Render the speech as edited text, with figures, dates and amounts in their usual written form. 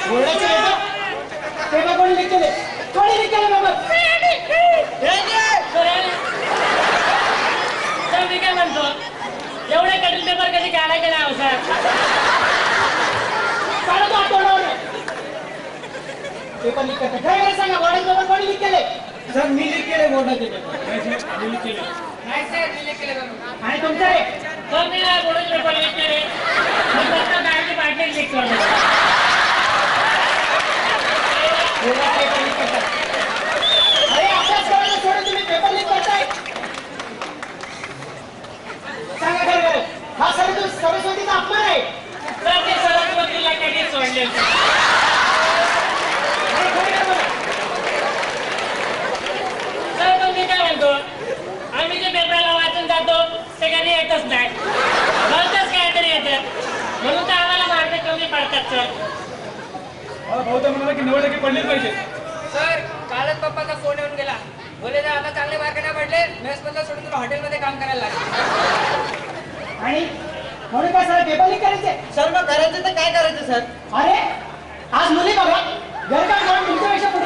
बोर्डाचे पेपर कोणी लिख केले? कोणी लिख केले पेपर? सर मी काय म्हणतो, एवढे कठीण पेपर कधी काढायचे नाही हो सर. काढतो आठवड्यावर पेपर लिख करता. काय सांगा, बोर्डाचे पेपर कोणी लिख केले? सर मी लिख केले बोर्डाचे पेपर. नाही सर मी लिख केले. नाही सर मी लिख केले. आणि तुमचं रे? सर मी नाही बोर्डाचे पेपर लिख केले. मी फक्त बँकेची पार्टी लिख करतो. बोर्डाचे पेपर लिख करता. अरे अभ्यास करायला सोडून तुम्ही पेपर लिख करताय. सांगा खरं, हा सरस्वतीचा अपमान आहे. सर ते सरस्वतीला कधी सोडले? सर तुम्ही काय म्हणतो, आम्ही जे पेपरला वाचून जातो ते कधी येतच नाही, भलतंच काहीतरी येतात, म्हणून तर आम्हाला मार्क कमी पडतात सर. भाऊ म्हणाला की 90% पडलेच पाहिजे. सर कालच पप्पाचा फोन येऊन गेला, बोले जर आता चांगले मार्क नाही पडले मेस मधलं सोडून तुला हॉटेलमध्ये काम करायला लागेल. आणि म्हणून काय सर पेपर लिख करायचे? सर मग करायचं तर काय करायचं सर? अरे आज मुली बघा, घरकाम करून तुमच्यापेक्षा पुढे